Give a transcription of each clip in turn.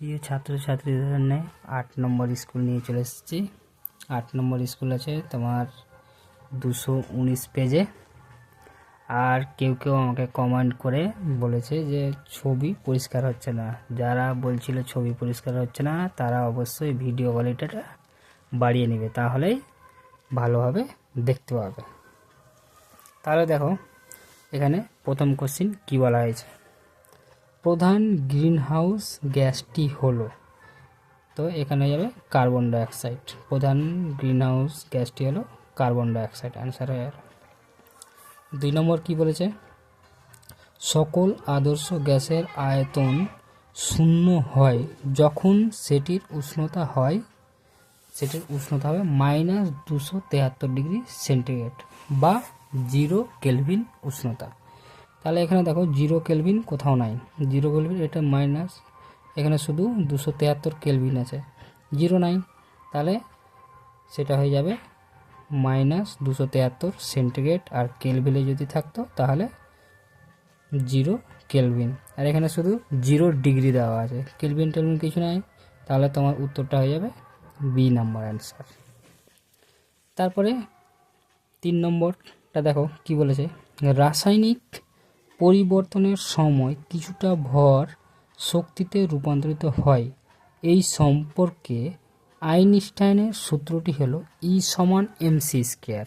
প্রিয় ছাত্রছাত্রীদের জন্য 8 নম্বর স্কুল নিয়ে চলে এসেছি। 8 নম্বর স্কুল আছে তোমার 219 পেজে। আর কেউ আমাকে কমেন্ট করে বলেছে যে ছবি পরিষ্কার হচ্ছে না। যারা বলছিল ছবি পরিষ্কার হচ্ছে না তারা অবশ্যই ভিডিও কোয়ালিটিটা বাড়িয়ে নেবে, তাহলেই ভালোভাবে দেখতে পাবে। তাহলে দেখো এখানে প্রথম কোশ্চিন কি বলা হয়েছে, প্রধান গ্রিনহাউস গ্যাসটি হলো, তো এখানে যাবে কার্বন ডাইঅক্সাইড। প্রধান গ্রিনহাউস গ্যাসটি হলো কার্বন ডাইঅক্সাইড, অ্যান্সার হয়ে গেল। 2 নম্বর কি বলেছে, সকল আদর্শ গ্যাসের আয়তন শূন্য হয় যখন সেটির উষ্ণতা হবে -273 ডিগ্রি সেন্টিগ্রেড বা 0 কেলভিন উষ্ণতা। তাহলে এখানে দেখো 0 কেলভিন কোথাও নাই, 0 কেলভিন এটা মাইনাস, এখানে শুধু 273 কেলভিন আছে, 0 নাই, তাহলে সেটা হয়ে যাবে -273 সেন্টিগ্রেড। আর কেলভিনে যদি থাকতো তাহলে 0 কেলভিন, আর এখানে শুধু 0 ডিগ্রি দেওয়া আছে, কেলভিন টেলভিন কিছু নাই, তাহলে তোমার উত্তরটা হয়ে যাবে বি নাম্বার অ্যান্সার। তারপরে 3 নম্বরটা দেখো কি বলেছে, রাসায়নিক পরিবর্তনের সময় কিছুটা ভর শক্তিতে রূপান্তরিত হয়। এই সম্পর্কে আইনস্টাইনের সূত্রটি হলো E = mc স্কয়ার।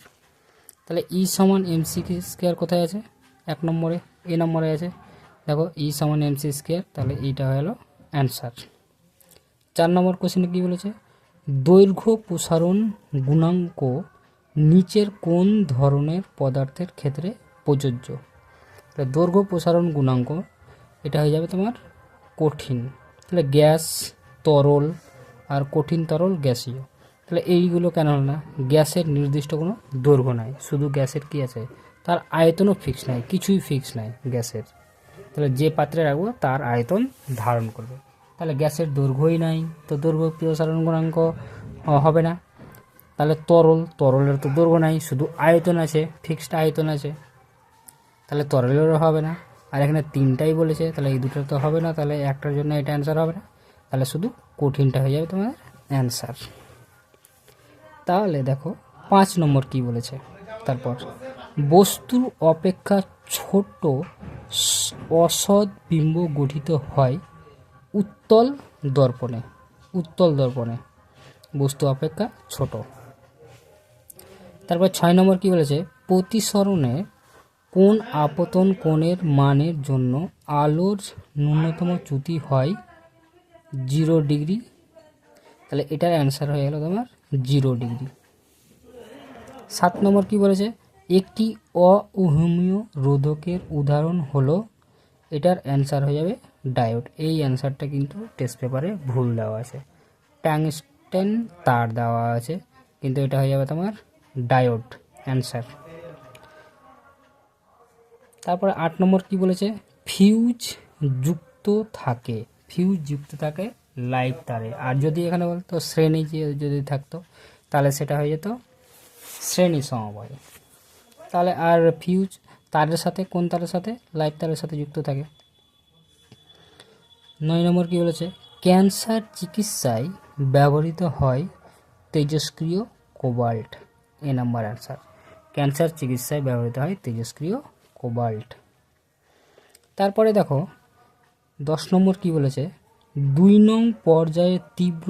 তাহলে E = mc স্কয়ার কোথায় আছে, 1 নম্বরে এ নম্বরে আছে, দেখো E = mc স্কয়ার, তাহলে এইটা হলো অ্যান্সার। 4 নম্বর কোশ্চেনে কি বলেছে, দৈর্ঘ্য প্রসারণ গুণাঙ্ক নিচের কোন ধরনের পদার্থের ক্ষেত্রে প্রযোজ্য। তাহলে দৈর্ঘ্য প্রসারণ গুণাঙ্ক এটা হয়ে যাবে তোমার কঠিন, তাহলে গ্যাস, তরল আর কঠিন, তরল, গ্যাসীয়। তাহলে এইগুলো কেন হল না, গ্যাসের নির্দিষ্ট কোনো দৈর্ঘ্য নাই, শুধু গ্যাসের কি আছে, তার আয়তনও ফিক্স নাই, কিছুই ফিক্স নাই গ্যাসের। তাহলে যে পাত্রে রাখবো তার আয়তন ধারণ করবে, তাহলে গ্যাসের দৈর্ঘ্যই নাই, তো দৈর্ঘ্য প্রসারণ গুণাঙ্ক হবে না। তাহলে তরলের তো দৈর্ঘ্য নাই, শুধু আয়তন আছে, ফিক্সড আয়তন আছে, তাহলে তরলেরও হবে না। আর এখানে 3টাই বলেছে, তাহলে এই দুটো তো হবে না, তাহলে একটার জন্য এটা অ্যান্সার হবে না, তাহলে শুধু কঠিনটা হয়ে যাবে তোমার অ্যান্সার। তাহলে দেখো 5 নম্বর কি বলেছে, তারপর বস্তুর অপেক্ষা ছোট অসৎ বিম্ব গঠিত হয় উত্তল দর্পণে বস্তু অপেক্ষা ছোট। তারপর 6 নম্বর কি বলেছে, প্রতিসরণে কোন আপতন কোণের মানের জন্য আলোর ন্যূনতম চ্যুতি হয় 0 ডিগ্রি, তাহলে এটার অ্যান্সার হয়ে গেল তোমার 0 ডিগ্রি। 7 নম্বর কি বলেছে, একটি অউহমীয় রোধকের উদাহরণ হলো, এটার অ্যান্সার হয়ে যাবে ডায়োড। এই অ্যান্সারটা কিন্তু টেস্ট পেপারে ভুল দেওয়া আছে, টংস্টেন তার দেওয়া আছে, কিন্তু এটা হয়ে যাবে তোমার ডায়োড অ্যান্সার। তারপরে 8 নম্বর কি বলেছে, ফিউজ যুক্ত থাকে লাইট তারে। আর যদি এখানে বলতো শ্রেণী যদি থাকতো তাহলে সেটা হয়ে যেত শ্রেণী সমবায়। তাহলে আর ফিউজ তারের সাথে কোন তারের সাথে, লাইট তারের সাথে যুক্ত থাকে। 9 নম্বর কি বলেছে, ক্যান্সার চিকিৎসায় ব্যবহৃত হয় তেজস্ক্রিয় কোবাল্ট, এ নাম্বার অ্যান্সার। ক্যান্সার চিকিৎসায় ব্যবহৃত হয় তেজস্ক্রিয় কোবাল্ট। তারপরে দেখো 10 নম্বর কি বলেছে, 2 নং পর্যায়ে তীব্র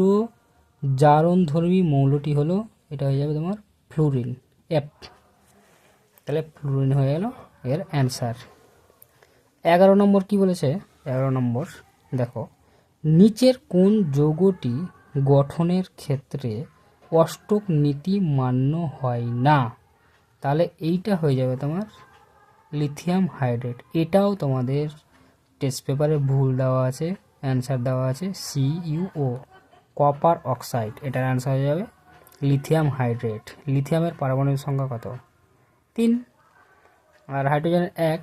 জারণধর্মী মৌলটি হলো, এটা হয়ে যাবে তোমার ফ্লুরিন, F, তাহলে ফ্লুরিন হয়ে গেল এর অ্যান্সার। 11 নম্বর কি বলেছে, 11 নম্বর দেখো, নিচের কোন যৌগটি গঠনের ক্ষেত্রে অষ্টক নীতি মান্য হয় না, তাহলে এইটা হয়ে যাবে তোমার লিথিয়াম হাইড্রেট। এটাও তোমাদের টেস্ট পেপারে ভুল দেওয়া আছে, অ্যান্সার দেওয়া আছে CuO, কপার অক্সাইড, এটার অ্যান্সার হয়ে যাবে লিথিয়াম হাইড্রেট। লিথিয়ামের পারমাণবিক সংখ্যা কত, 3, আর হাইড্রোজেনের 1,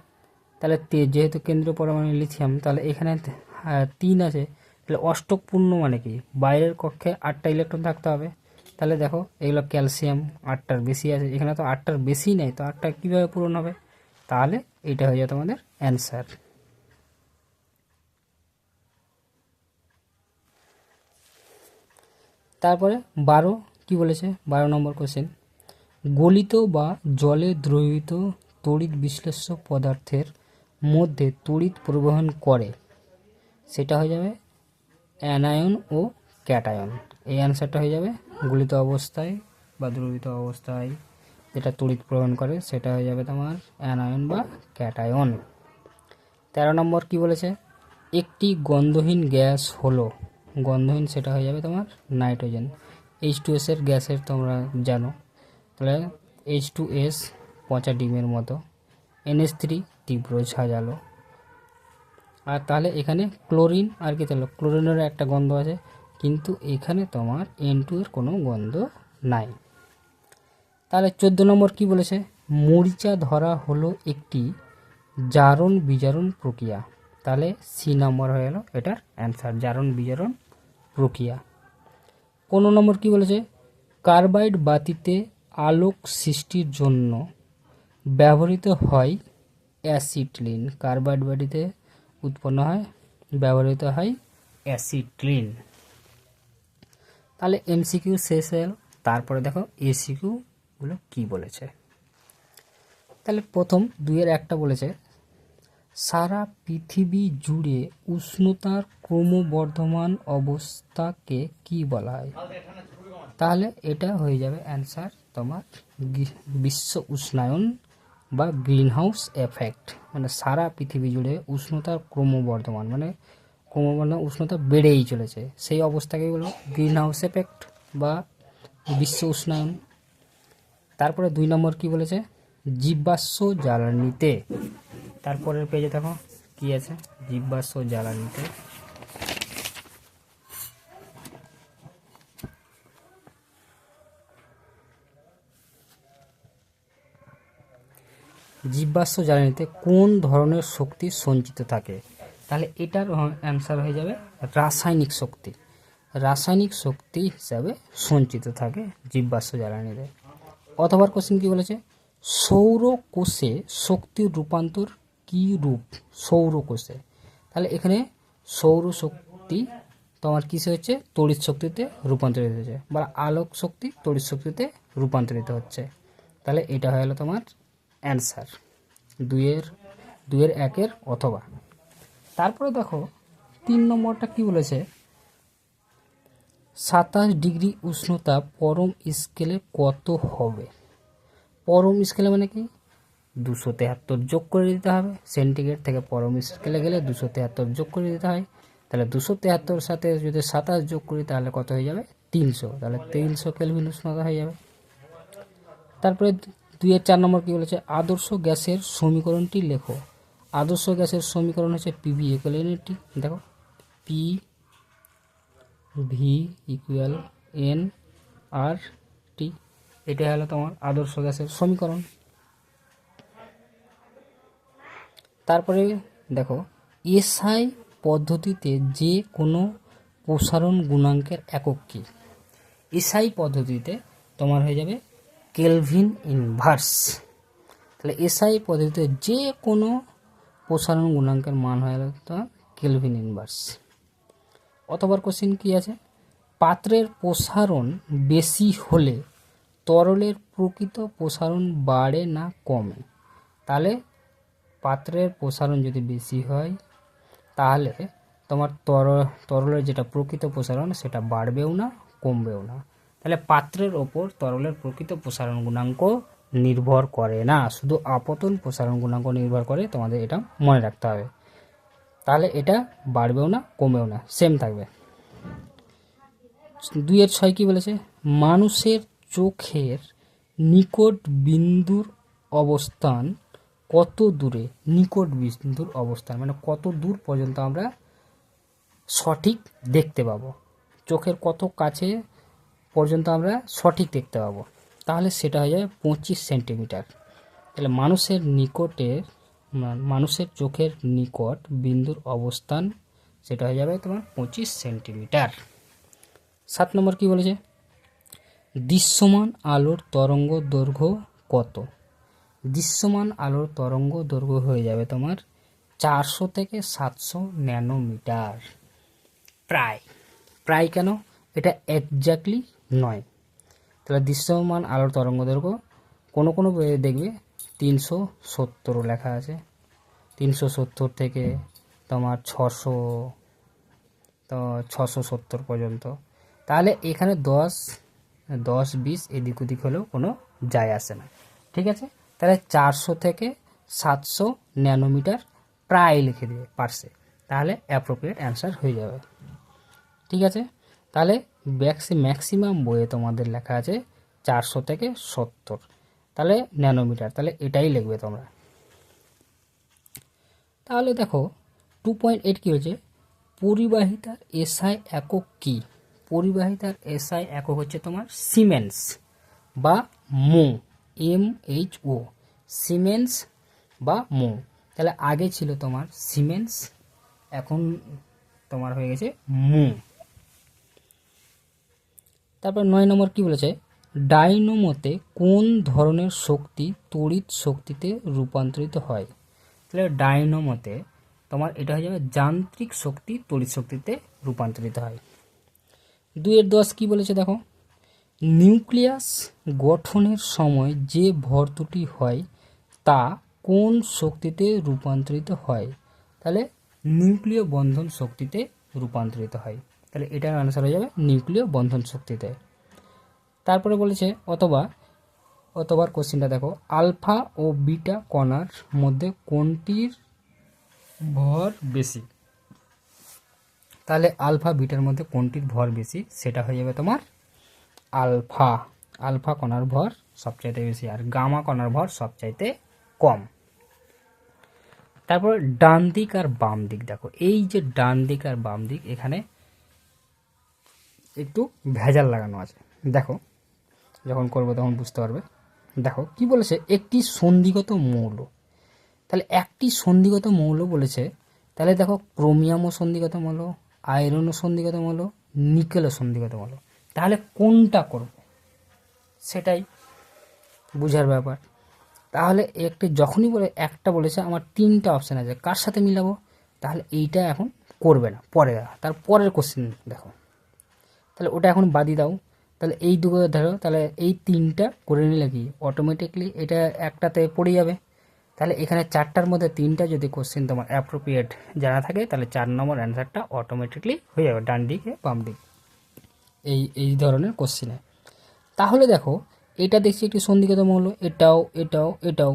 তাহলে যেহেতু কেন্দ্রীয় পরমাণু লিথিয়াম, তাহলে এখানে 3 আছে, তাহলে অষ্টকপূর্ণ মানে কি, বাইরের কক্ষে 8টা ইলেকট্রন থাকতে হবে। তাহলে দেখো এগুলো ক্যালসিয়াম 8টার বেশি আছে, এখানে তো 8টার বেশি নেই, তো 8টা কীভাবে পূরণ হবে, তাহলে এটা হয়ে যাবে তোমাদের অ্যান্সার। তারপরে 12 কি বলেছে, 12 নম্বর কোশ্চেন, গলিত বা জলে দ্রবীভূত তড়িৎ বিশ্লেষ্য পদার্থের মধ্যে তড়িৎ পরিবহন করে, সেটা হয়ে যাবে অ্যানায়ন ও ক্যাটায়ন। এই অ্যান্সারটা হয়ে যাবে গলিত অবস্থায় বা দ্রবীভূত অবস্থায় যেটা তড়িৎ প্রবহন করে সেটা হয়ে যাবে তোমার অ্যানায়ন বা ক্যাটায়ন। 13 নম্বর কি বলেছে, একটি গন্ধহীন গ্যাস হলো, গন্ধহীন সেটা হয়ে যাবে তোমার নাইট্রোজেন। H2S এর গ্যাসের তোমরা জানো, তাহলে H2S পচা ডিমের মতো, NH3 তীব্র ঝাঁঝালো। আর তাহলে এখানে ক্লোরিন আর কি, তাহলে ক্লোরিনের একটা গন্ধ আছে, কিন্তু এখানে তোমার N2 এর কোনো গন্ধ নাই। তাহলে 14 নম্বর কি বলেছে, মরিচা ধরা হলো একটি জারণ বিজারণ প্রক্রিয়া, তাহলে সি নম্বর হয়ে গেল এটার অ্যান্সার, জারণ বিজারণ প্রক্রিয়া। 15 নম্বর কি বলেছে, কার্বাইড বাতিতে আলোক সৃষ্টির জন্য ব্যবহৃত হয় অ্যাসিটিলিন, কার্বাইড বাতিতে উৎপন্ন হয় ব্যবহৃত হয় অ্যাসিটিলিন। তাহলে এমসিকিউ শেষ হয়ে গেল। তারপরে দেখো এসিকিউ গুলো কি বলেছে। তাহলে প্রথম 2-এর একটা বলেছে, সারা পৃথিবী জুড়ে উষ্ণতার ক্রমবর্ধমান অবস্থাকে কি বলা হয়, তাহলে এটা হয়ে যাবে অ্যান্সার তোমার বিশ্ব উষ্ণায়ন বা গ্রিন হাউস এফেক্ট। মানে সারা পৃথিবী জুড়ে উষ্ণতার ক্রমবর্ধমান, মানে ক্রমবর্ধমান উষ্ণতা বেড়েই চলেছে, সেই অবস্থাকে বলবো গ্রিন হাউস এফেক্ট বা বিশ্ব উষ্ণায়ন। তারপরে 2 নম্বর কি বলেছে, জীবাশ্ম জ্বালানিতে, তারপরের পেজে দেখো কি আছে, জীবাশ্ম জ্বালানিতে জীবাশ্ম জ্বালানিতে কোন ধরনের শক্তি সঞ্চিত থাকে, তাহলে এটার অ্যান্সার হয়ে যাবে রাসায়নিক শক্তি, রাসায়নিক শক্তি হিসাবে সঞ্চিত থাকে জীবাশ্ম জ্বালানিতে। অথবা কোশ্চেন কি বলেছে, সৌর কোষে শক্তির রূপান্তর কি রূপ, সৌর কোষে, তাহলে এখানে সৌর শক্তি তোমার কিসে হচ্ছে, তড়িৎ শক্তিতে রূপান্তরিত হচ্ছে, বা আলোক শক্তি তড়িৎ শক্তিতে রূপান্তরিত হচ্ছে, তাহলে এটা হয়ে গেল তোমার অ্যান্সার 2-এর 1-এর অথবা। তারপরে দেখো 3 নম্বরটা কি বলেছে, 27 ডিগ্রি উষ্ণতা পরম স্কেলে কত হবে, পরম স্কেলে মানে কি 273 যোগ করে দিতে হবে, সেন্টিগ্রেড থেকে পরম স্কেলে গেলে 273 যোগ করে দিতে হয়, তাহলে 273 সাথে যদি 27 যোগ করি তাহলে কত হয়ে যাবে 300, তাহলে 300 কেলভিন উষ্ণতা হয়ে যাবে। তারপরে 2-এর 4 নম্বর কি বলেছে, আদর্শ গ্যাসের সমীকরণটি লেখো, আদর্শ গ্যাসের সমীকরণ হচ্ছে পিভি ইকুয়াল এনটি, দেখো পি ভি ইকুয়াল এন আর টি, এটা হলো তোমার আদর্শ গ্যাসের সমীকরণ। তারপরে দেখো এসআই পদ্ধতিতে যে কোনো প্রসারণ গুণাঙ্কের একক কী, এসআই পদ্ধতিতে তোমার হয়ে যাবে কেলভিন ইনভার্স, তাহলে এসআই পদ্ধতিতে যে কোনো প্রসারণ গুণাঙ্কের মান হয়ে গেল তোমার কেলভিন ইনভার্স। অথবা কোশ্চেন কি আছে, পাত্রের প্রসারণ বেশি হলে তরলের প্রকৃত প্রসারণ বাড়ে না কমে, তাহলে পাত্রের প্রসারণ যদি বেশি হয় তাহলে তোমার তরলের যেটা প্রকৃত প্রসারণ সেটা বাড়বেও না কমবেও না, তাহলে পাত্রের ওপর তরলের প্রকৃত প্রসারণ গুণাঙ্ক নির্ভর করে না, শুধু আপতন প্রসারণ গুণাঙ্ক নির্ভর করে, তোমাদের এটা মনে রাখতে হবে, তাহলে এটা বাড়বেও না কমেও না, সেম থাকবে। 2-এর 6 কি বলেছে, মানুষের চোখের নিকট বিন্দুর অবস্থান কত দূরে, নিকট বিন্দুর অবস্থান মানে কত দূর পর্যন্ত আমরা সঠিক দেখতে পাবো, চোখের কত কাছে পর্যন্ত আমরা সঠিক দেখতে পাবো, তাহলে সেটা হয়ে যাবে 25 সেন্টিমিটার। তাহলে মানুষের চোখের নিকট বিন্দুর অবস্থান সেটা হয়ে যাবে তোমার 25 সেন্টিমিটার। 7 নম্বর কি বলেছে, দৃশ্যমান আলোর তরঙ্গ দৈর্ঘ্য কত, দৃশ্যমান আলোর তরঙ্গ দৈর্ঘ্য হয়ে যাবে তোমার 400 থেকে 700 ন্যানোমিটার। প্রায় কেন, এটা এক্স্যাক্টলি নয়। তাহলে দৃশ্যমান আলোর তরঙ্গদৈর্ঘ্য কোনো কোনো বইয়ে দেখবে 370 লেখা আছে, 370 থেকে তোমার 670 পর্যন্ত। তাহলে এখানে 10-20 এদিক ওদিক হলেও কোনো যায় আসে না, ঠিক আছে। তাহলে 400 থেকে 700 ন্যানোমিটার প্রায় লিখে দেবে পারসে, তাহলে অ্যাপ্রোপ্রিয়েট অ্যান্সার হয়ে যাবে, ঠিক আছে। তাহলে ম্যাক্সিমাম বইয়ে তোমাদের লেখা আছে 400 থেকে 70, তাহলে ন্যানোমিটার, তাহলে এটাই লিখবে তোমরা। তাহলে দেখো 2.8 কী হয়েছে, পরিবাহিতার এসআই একক কি? পরিবাহিতার এসআই একক হচ্ছে তোমার সিমেন্স বা মো, MHO, সিমেন্স বা মো। তাহলে আগে ছিল তোমার সিমেন্স, এখন তোমার হয়ে গেছে মো। তারপর 9 নম্বর কি বলেছে, ডাইনোমোতে কোন ধরনের শক্তি তড়িৎ শক্তিতে রূপান্তরিত হয়? তাহলে ডাইনোমোতে তোমার এটা হয়ে যাবে যান্ত্রিক শক্তি তড়িৎ শক্তিতে রূপান্তরিত হয়। 2-10 কি বলেছে দেখো, নিউক্লিয়াস গঠনের সময় যে ভরতুটি হয় তা কোন শক্তিতে রূপান্তরিত হয়? তাহলে নিউক্লিয় বন্ধন শক্তিতে রূপান্তরিত হয়, তাহলে এটার আনসার হয়ে যাবে নিউক্লিয় বন্ধন শক্তিতে। তারপরে বলেছে অতবার কোশ্চেনটা দেখো, আলফা ও বিটা কণার মধ্যে কোনটির ভর বেশি? তাহলে আলফা বিটার মধ্যে কোনটির ভর বেশি, সেটা হয়ে যাবে তোমার আলফা। আলফা কণার ভর সবচাইতে বেশি আর গামা কণার ভর সবচাইতে কম। তারপর ডান দিক আর বাম দিক দেখো, এই যে ডান দিক আর বাম দিক এখানে একটু ভেজাল লাগানো আছে, দেখো যখন করবো তখন বুঝতে পারবে। দেখো কি বলেছে, একটি সন্ধিগত মৌল, তাহলে একটি সন্ধিগত মৌল বলেছে, তাহলে দেখো ক্রোমিয়ামও সন্ধিগত মৌল, আয়রনও সন্ধিগত মৌল, নিকেলও সন্ধিগত মৌল। তাহলে কোনটা করব সেটাই বুঝার ব্যাপার। তাহলে একটি যখনই বলে একটা বলেছে আমার 3টা অপশান আছে, কার সাথে মিলাবো? তাহলে এইটা এখন করবে না, পরে তার পরের কোশ্চেন দেখো, তাহলে ওটা এখন বাদই দাও। তাহলে এই দুটো ধরো, তাহলে এই 3টা করে নিলে কি অটোমেটিকলি এটা একটাতে পড়ে যাবে। তাহলে এখানে 4টার মধ্যে 3টা যদি কোশ্চেন তোমার অ্যাপ্রোপ্রিয়েট জানা থাকে, তাহলে 4 নম্বর অ্যান্সারটা অটোমেটিকলি হয়ে যাবে ডান দিকে বাম দিক এই ধরনের কোশ্চেনে। তাহলে দেখো এটা দেখছি একটি সন্ধিগত মৌল, এটাও এটাও এটাও,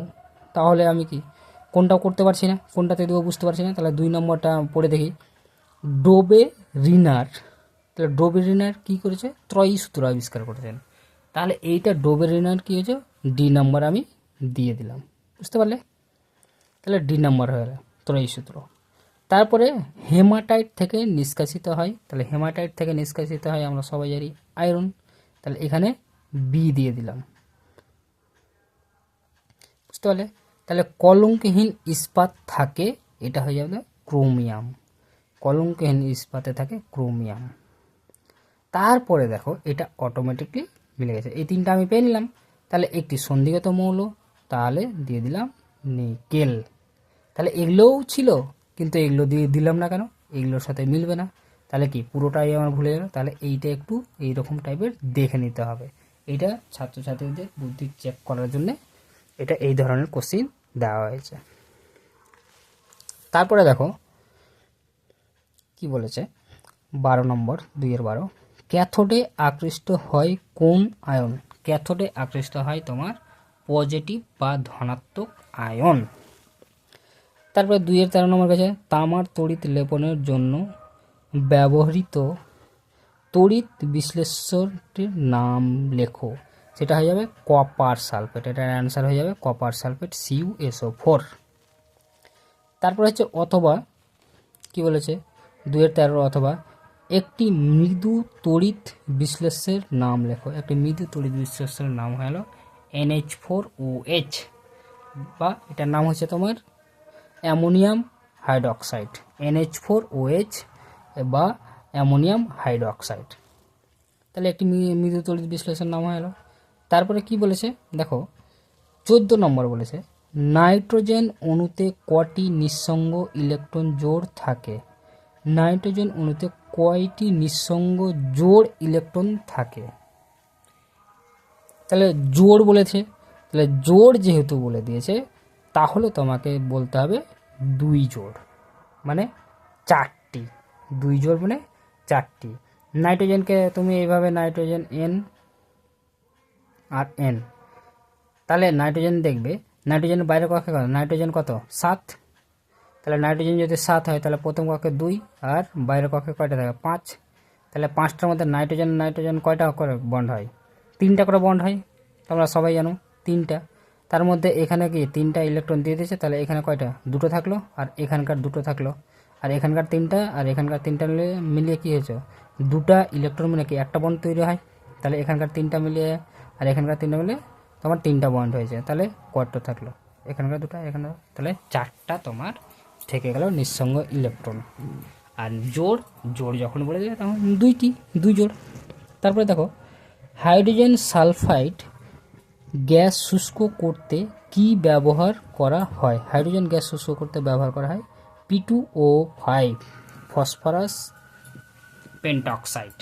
তাহলে আমি কি কোনটাও করতে পারছি না, কোনটাতে দেবো বুঝতে পারছি না। তাহলে 2 নম্বরটা পড়ে দেখি, ডোবে রিনার। তাহলে ডোবে রিনার কী করেছে, ত্রয়ী সূত্র আবিষ্কার করেছেন। তাহলে এইটা ডোবে রিনার কী হয়েছে, ডি নাম্বার আমি দিয়ে দিলাম, বুঝতে পারলে? তাহলে ডি নাম্বার হয়ে গেল ত্রয়ী সূত্র। তারপরে হেমাটাইট থেকে নিষ্কাশিত হয়, তাহলে হেমাটাইট থেকে নিষ্কাশিত হয় আমরা সবাই জানি আয়রন, তাহলে এখানে বি দিয়ে দিলাম, বুঝতে পারলে? তাহলে কলঙ্কহীন ইস্পাত থাকে, এটা হয়ে যাবে ক্রোমিয়াম, কলঙ্কহীন ইস্পাতে থাকে ক্রোমিয়াম। তারপরে দেখো এটা অটোমেটিকলি মিলে গেছে, এই 3টা আমি পেয়ে নিলাম। তাহলে একটি সন্ধিগত মৌল, তাহলে দিয়ে দিলাম নিকেল। তাহলে এগুলোও ছিল কিন্তু এগুলো দিয়ে দিলাম না কেন, এগুলোর সাথে মিলবে না, তাহলে কি পুরোটাই আমার ভুলে গেল। তাহলে এইটা একটু এইরকম টাইপের দেখে নিতে হবে, এইটা ছাত্রছাত্রীদের বুদ্ধি চেক করার জন্য এটা এই ধরনের কোশ্চিন দেওয়া হয়েছে। তারপরে দেখো কি বলেছে 12 নম্বর 2-12, ক্যাথোডে আকৃষ্ট হয় কোন আয়ন? ক্যাথোডে আকৃষ্ট হয় তোমার পজিটিভ বা ধনাত্মক আয়ন। তারপরে 2-13 নম্বর কাছে, তামার তড়িৎ লেপনের জন্য ব্যবহৃত তড়িৎ বিশ্লেষকটির নাম লেখো, সেটা হয়ে যাবে কপার সালফেট, এটার অ্যান্সার হয়ে যাবে কপার সালফেট CuSO4। তারপর হচ্ছে অথবা কি বলেছে 2-13 অথবা একটি মৃদু তড়িৎ বিশ্লেষকের নাম লেখো, একটি মৃদু তড়িৎ বিশ্লেষকের নাম হলো NH4OH, বা এটার নাম হচ্ছে তোমার অ্যামোনিয়াম হাইড্রোক্সাইড, NH4OH বা অ্যামোনিয়াম হাইড্রোক্সাইড। তাহলে একটি মৃদু তড়িৎ বিশ্লেষকের নাম হলো। তারপরে কি বলেছে দেখো 14 নম্বর বলেছে, নাইট্রোজেন অণুতে কটি নিঃসঙ্গ ইলেকট্রন জোড় থাকে? নাইট্রোজেন অণুতে কয়টি নিঃসঙ্গ জোড় ইলেকট্রন থাকে? তাহলে জোড় বলেছে, তাহলে জোড় যেহেতু বলে দিয়েছে তাহলে তোমাকে বলতে হবে 2 জোড় মানে 4টি। 2 জোড় মানে 4টি। নাইট্রোজেনকে তুমি এইভাবে নাইট্রোজেন N আর N, তাহলে নাইট্রোজেন দেখবে নাইট্রোজেনের বাইরে কক্ষে কত, নাইট্রোজেন কত 7, তাহলে নাইট্রোজেন যদি 7 হয় তাহলে প্রথম কক্ষে 2 আর বাইরের কক্ষে কয়টা থাকে 5, তাহলে 5টার মধ্যে নাইট্রোজেন নাইট্রোজেন কয়টা করে বন্ড হয়, 3টা করে বন্ড হয়, তোমরা সবাই জানো 3টা। তার মধ্যে এখানে কি 3টা ইলেকট্রন দিয়ে দিয়েছে, তাহলে এখানে কয়টা 2টো থাকলো আর এখানকার 2টো থাকলো, আর এখানকার 3টা আর এখানকার 3টা মিলিয়ে কী হয়েছে 2টা ইলেকট্রন মানে কি একটা বন্ড তৈরি হয়, তাহলে এখানকার 3টা মিলিয়ে আর এখানকার 3টা মিলিয়ে তোমার 3টা বন্ড হয়েছে, তাহলে কত থাকলো এখানকার 2টা এখানে, তাহলে 4টা তোমার থেকে গেল নিঃসঙ্গ ইলেকট্রন। আর জোড় জোড় যখন বলে দেবে তখন 2 জোড়। তারপরে দেখো হাইড্রোজেন সালফাইড গ্যাস শুষ্ক করতে কি ব্যবহার করা হয়? হাইড্রোজেন গ্যাস শুষ্ক করতে ব্যবহার করা হয় P2O5 ফসফরাস পেন্টঅক্সাইড।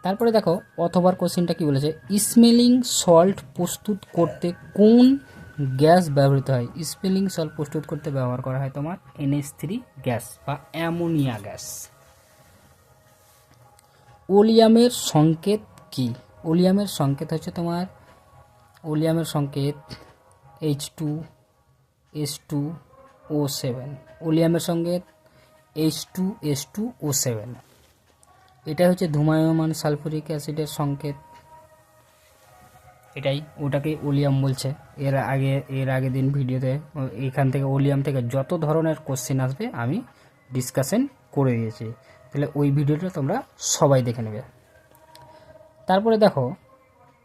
তারপরে দেখো অথবার কোশ্চেনটা কি বলেছে, স্মেলিং সল্ট প্রস্তুত করতে কোন গ্যাস ব্যবহৃত হয়? স্মেলিং সল্ট প্রস্তুত করতে ব্যবহার করা হয় তোমার NH3 গ্যাস বা অ্যামোনিয়া গ্যাস। ওলিয়ামের সংকেত কি? ওলিয়ামের সংকেত হচ্ছে তোমার ওলিয়ামের সংকেত H2S2O7, ওলিয়ামের সংকেত H2S2O7, এটা হচ্ছে ধূমায়মান সালফুরিক অ্যাসিডের সংকেত, এটাই ওটাকে ওলিয়াম বলছে। এর আগে দিন ভিডিওতে এখান থেকে ওলিয়াম থেকে যত ধরনের কোশ্চেন আসবে আমি ডিসকাশন করে দিয়েছি, তাহলে ওই ভিডিওটা তোমরা সবাই দেখে নেবে। তারপরে দেখো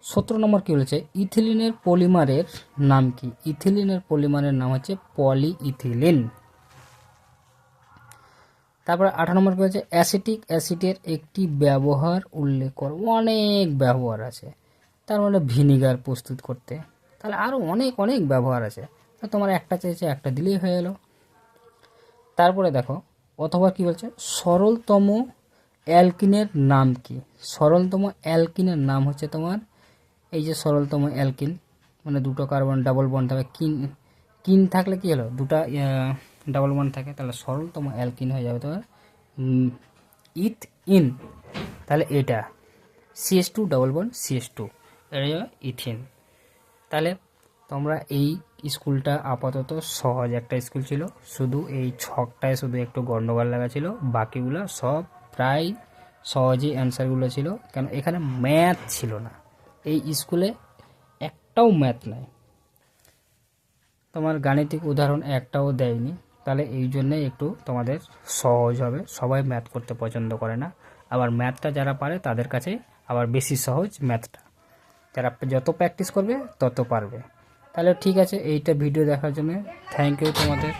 17 নম্বর কী বলেছে, ইথিলিনের পলিমারের নাম কি? ইথিলিনের পলিমারের নাম হচ্ছে পলিইথিলিন। তারপরে 18 নম্বর কী বলেছে, অ্যাসিটিক অ্যাসিডের একটি ব্যবহার উল্লেখ কর। অনেক ব্যবহার আছে, তার মানে ভিনিগার প্রস্তুত করতে, তাহলে আরও অনেক অনেক ব্যবহার আছে, তো তোমার একটা চাইছে একটা দিলেই হয়ে গেল। তারপরে দেখো অথবা কি বলছে, সরলতম অ্যালকিনের নাম কি? সরলতম অ্যালকিনের নাম হচ্ছে তোমার এই যে সরলতম অ্যালকিন, মানে 2টো কার্বন ডাবল বন্ড থাকে, কিন থাকলে কি হলো 2টা ডাবল বন্ড থাকে, তাহলে সরলতম অ্যালকিন হয়ে যাবে তোমার ইথিন, তাহলে এটা CH2 ডাবল বন্ড CH2, এটা যাবে ইথিন। তাহলে তোমরা এই স্কুলটা আপাতত সহজ একটা স্কুল ছিল, শুধু এই ছকটায় শুধু একটু গন্ডগোল লাগা ছিল, বাকিগুলো সব প্রায় সহজই অ্যান্সারগুলো ছিল, কেন এখানে ম্যাথ ছিল না, এই স্কুলে একটাও ম্যাথ নাই, তোমার গাণিতিক উদাহরণ একটাও দেয়নি, তাহলে এই জন্যে একটু তোমাদের সহজ হবে। সবাই ম্যাথ করতে পছন্দ করে না, আবার ম্যাথটা যারা পারে তাদের কাছে আবার বেশি সহজ ম্যাথটা, যারা যত প্র্যাকটিস করবে তত পারবে। তাহলে ঠিক আছে, এইটা ভিডিও দেখার জন্য থ্যাংক ইউ তোমাদের।